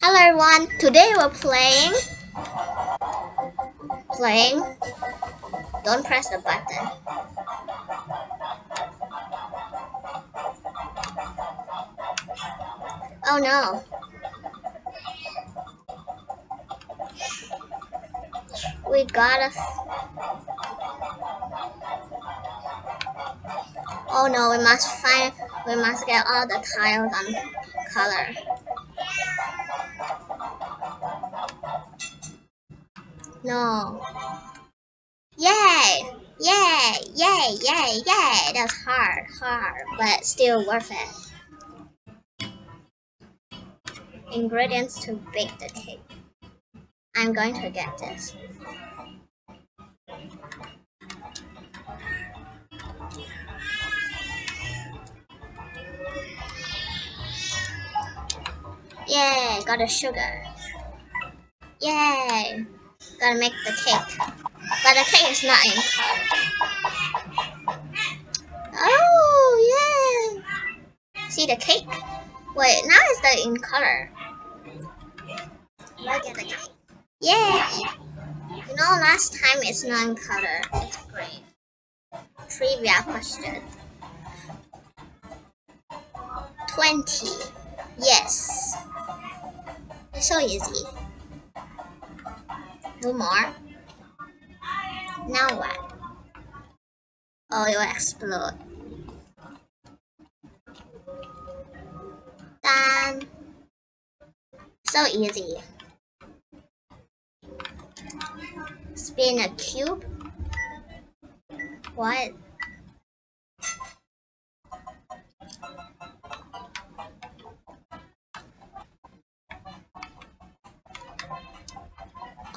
Hello everyone, today we're playing, don't press the button. Oh no, we gotta, oh no, we must get all the tiles on color. No, yay, yay, yay, yay, yay, that's hard, but still worth it. Ingredients to bake the cake. I'm going to get this. Yay, got the sugar. Yay, gotta make the cake. But the cake is not in color. Oh, yeah. See the cake? Wait, now it's in color. Look at the cake. Yeah. You know, last time it's not in color. It's great. Trivia question. 20. Yes. It's so easy. No more. Now what? Oh, it will explode. Done. So easy. Spin a cube. What?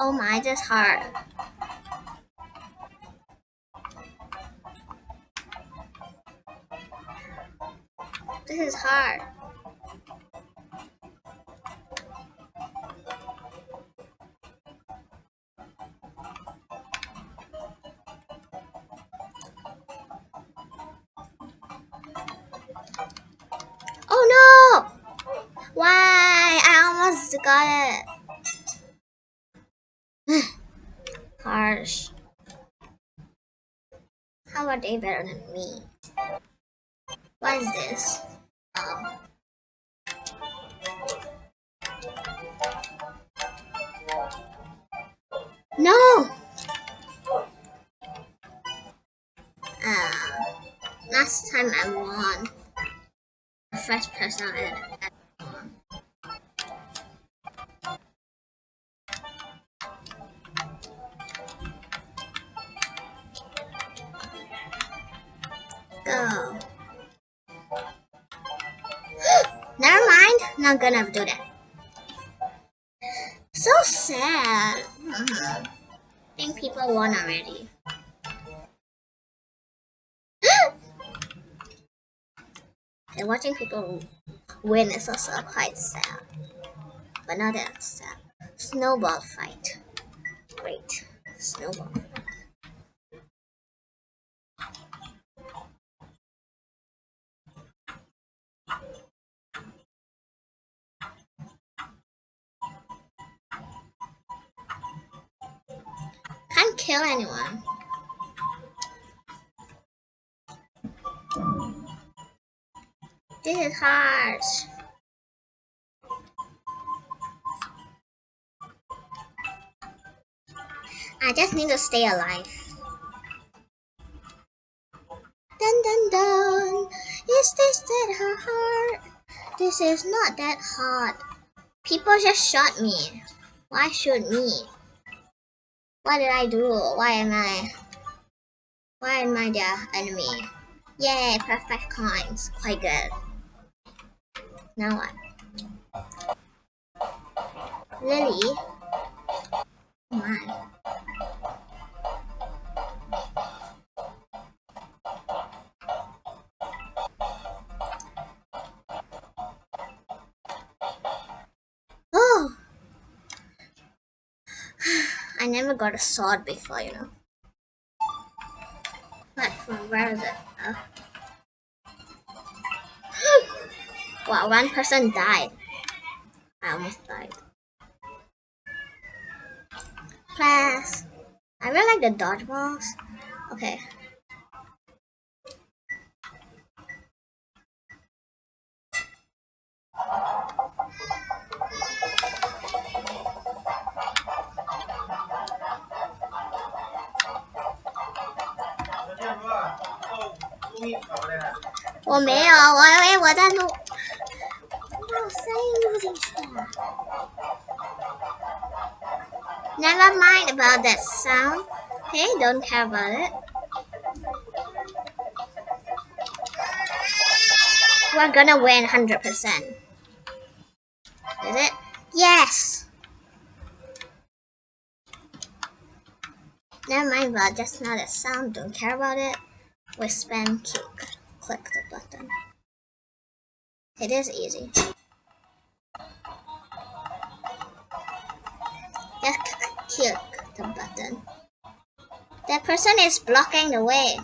Oh my, that's hard. This is hard. Oh no! Why? I almost got it. Harsh. How are they better than me? What is this? Oh. No! Uh, last time I won. The first person I won. Go. Never mind. Not gonna do that. So sad. I think people won already. And watching people win is also quite sad. But not that sad. Snowball fight. Great. Snowball. Can't kill anyone. This is hard. I just need to stay alive. Dun dun dun. Is this that hard? This is not that hard. People just shot me. Why shoot me? What did I do? Why am I the enemy? Yay, perfect coins. Quite good. Now what? Lily? Come on. Oh! I never got a sword before, you know. But from where is it? Wow, one person died. I almost died. Class. I really like the dodgeballs. Okay. Well, 没有，我在录。我声音录进去了。Never mind about that sound. Okay, don't care about it. We're gonna win 100%. Is it? Yes! Never mind about just now that sound, don't care about it. We spam click the button. It is easy. Just click the button. That person is blocking the way.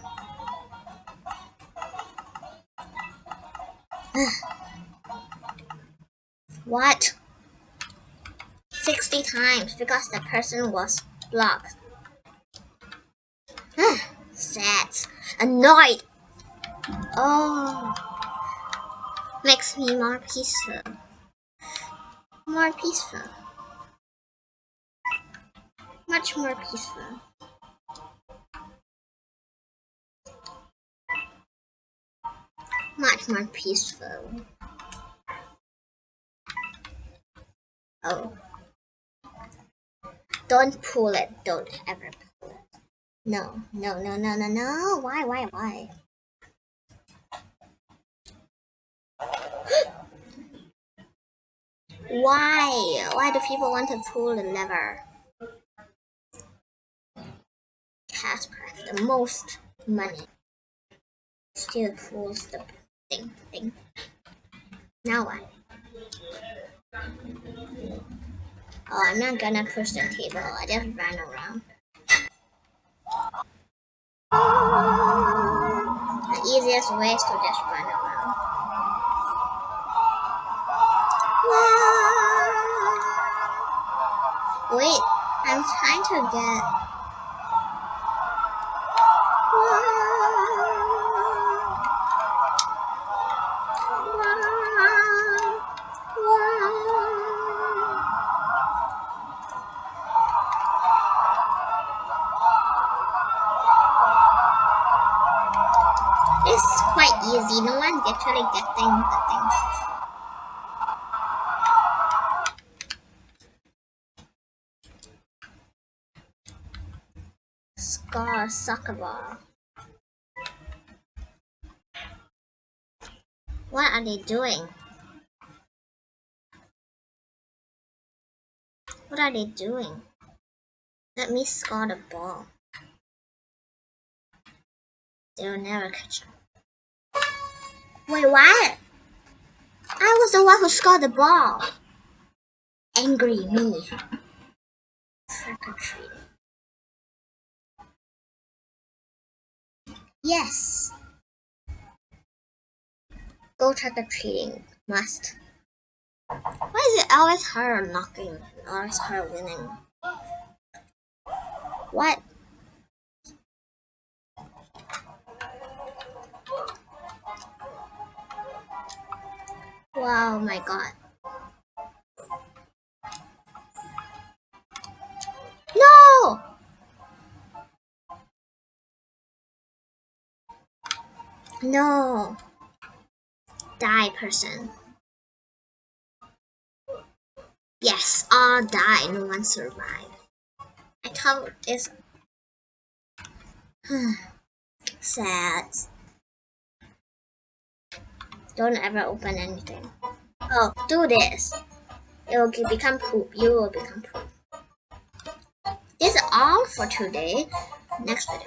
What? 60 times because the person was blocked. Sad. Annoyed. Oh. Makes me more peaceful. More peaceful. Much more peaceful. Much more peaceful. Oh. Don't pull it. Don't ever pull it. No. No, no, no, no, no. Why? Why? Why do people want to pull the lever? Casper, the most money. Still pulls the thing. Now what? Oh, I'm not gonna push the table. I just ran around. The easiest way is to just run around. Wait, I'm trying to get. It's quite easy. No one's actually getting the thing. Scar soccer ball. What are they doing? What are they doing? Let me score the ball. They'll never catch up. Wait, what? I was the one who scored the ball. Angry me. Trick or treating. Yes. Go trick or treating. Must. Why is it always her knocking? Always her winning? What? Wow, my god. No! No. Die, person. Yes, all die. No one survived. I thought this. Sad. Don't ever open anything. Oh, do this. It will become poop. You will become poop. This is all for today. Next video.